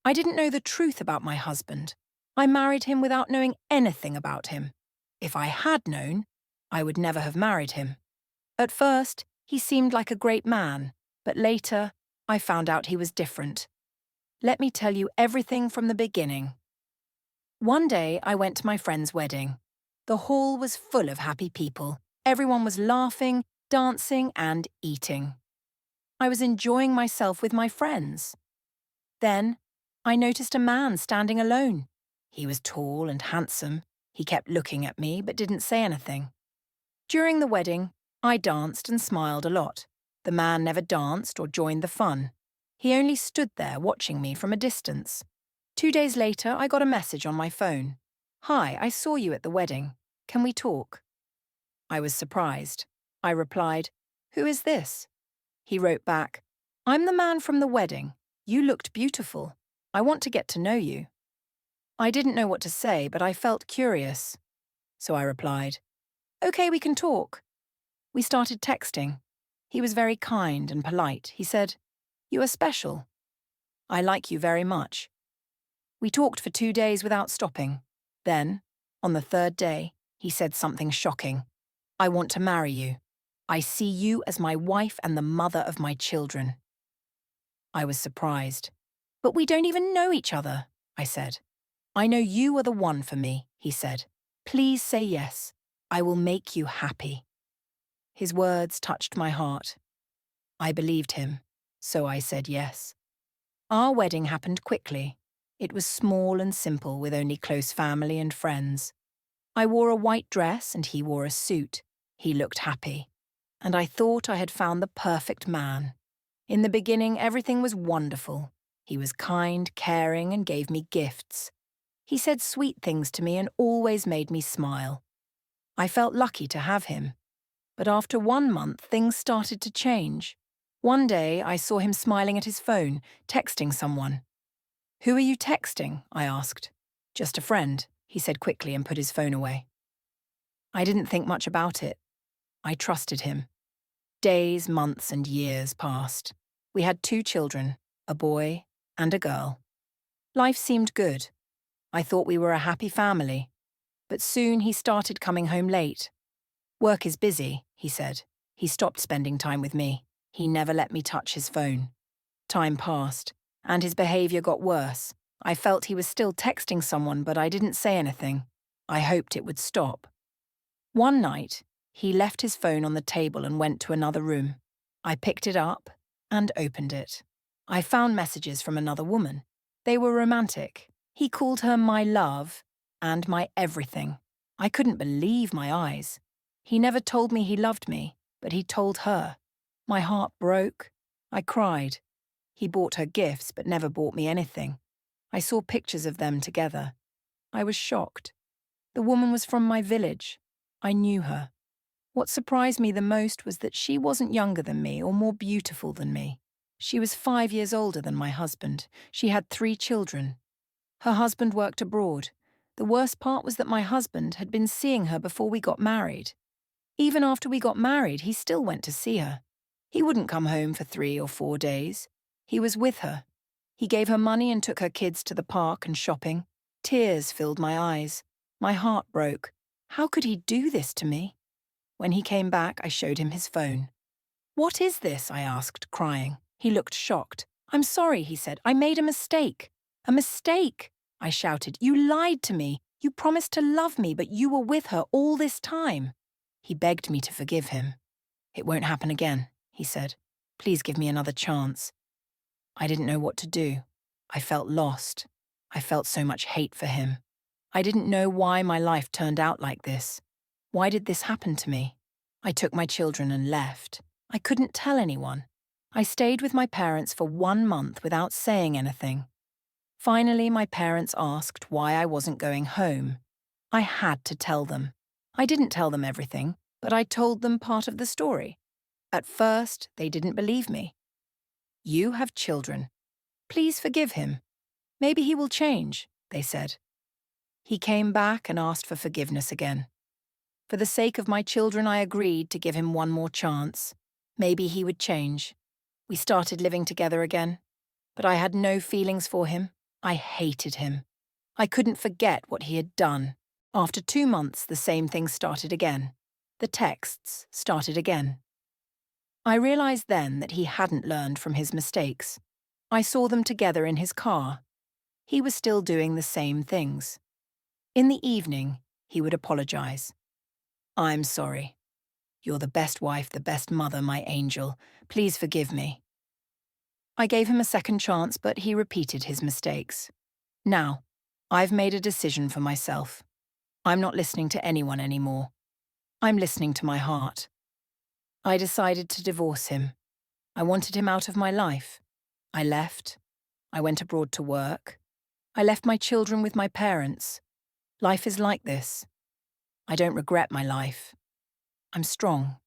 I didn't know the truth about my husband. I married him without knowing anything about him. If I had known, I would never have married him. At first, he seemed like a great man, but later, I found out he was different. Let me tell you everything from the beginning. One day, I went to my friend's wedding. The hall was full of happy people. Everyone was laughing, dancing, and eating. I was enjoying myself with my friends. Then, I noticed a man standing alone. He was tall and handsome. He kept looking at me but didn't say anything. During the wedding, I danced and smiled a lot. The man never danced or joined the fun. He only stood there watching me from a distance. 2 days later, I got a message on my phone. "Hi, I saw you at the wedding. Can we talk?" I was surprised. I replied, "Who is this?" He wrote back, "I'm the man from the wedding. You looked beautiful. I want to get to know you." I didn't know what to say, but I felt curious. So I replied, "Okay, we can talk." We started texting. He was very kind and polite. He said, "You are special. I like you very much." We talked for 2 days without stopping. Then, on the third day, he said something shocking. "I want to marry you. I see you as my wife and the mother of my children." I was surprised. "But we don't even know each other," I said. "I know you are the one for me," he said. "Please say yes. I will make you happy." His words touched my heart. I believed him, so I said yes. Our wedding happened quickly. It was small and simple with only close family and friends. I wore a white dress and he wore a suit. He looked happy. And I thought I had found the perfect man. In the beginning, everything was wonderful. He was kind, caring, and gave me gifts. He said sweet things to me and always made me smile. I felt lucky to have him. But after 1 month, things started to change. One day, I saw him smiling at his phone, texting someone. "Who are you texting?" I asked. "Just a friend," he said quickly and put his phone away. I didn't think much about it. I trusted him. Days, months, and years passed. We had 2 children, a boy and a girl. Life seemed good. I thought we were a happy family. But soon he started coming home late. "Work is busy," he said. He stopped spending time with me. He never let me touch his phone. Time passed, and his behavior got worse. I felt he was still texting someone, but I didn't say anything. I hoped it would stop. One night, he left his phone on the table and went to another room. I picked it up and opened it. I found messages from another woman. They were romantic. He called her my love and my everything. I couldn't believe my eyes. He never told me he loved me, but he told her. My heart broke. I cried. He bought her gifts but never bought me anything. I saw pictures of them together. I was shocked. The woman was from my village. I knew her. What surprised me the most was that she wasn't younger than me or more beautiful than me. She was 5 years older than my husband. She had 3 children. Her husband worked abroad. The worst part was that my husband had been seeing her before we got married. Even after we got married, he still went to see her. He wouldn't come home for 3 or 4 days. He was with her. He gave her money and took her kids to the park and shopping. Tears filled my eyes. My heart broke. How could he do this to me? When he came back, I showed him his phone. "What is this?" I asked, crying. He looked shocked. "I'm sorry," he said. "I made a mistake." "A mistake?" I shouted. "You lied to me. You promised to love me, but you were with her all this time." He begged me to forgive him. "It won't happen again," he said. "Please give me another chance." I didn't know what to do. I felt lost. I felt so much hate for him. I didn't know why my life turned out like this. Why did this happen to me? I took my children and left. I couldn't tell anyone. I stayed with my parents for 1 month without saying anything. Finally, my parents asked why I wasn't going home. I had to tell them. I didn't tell them everything, but I told them part of the story. At first, they didn't believe me. "You have children. Please forgive him. Maybe he will change," they said. He came back and asked for forgiveness again. For the sake of my children, I agreed to give him one more chance. Maybe he would change. We started living together again, but I had no feelings for him. I hated him. I couldn't forget what he had done. After 2 months, the same thing started again. The texts started again. I realized then that he hadn't learned from his mistakes. I saw them together in his car. He was still doing the same things. In the evening, he would apologize. "I'm sorry. You're the best wife, the best mother, my angel. Please forgive me." I gave him a second chance, but he repeated his mistakes. Now, I've made a decision for myself. I'm not listening to anyone anymore. I'm listening to my heart. I decided to divorce him. I wanted him out of my life. I left. I went abroad to work. I left my children with my parents. Life is like this. I don't regret my life. I'm strong.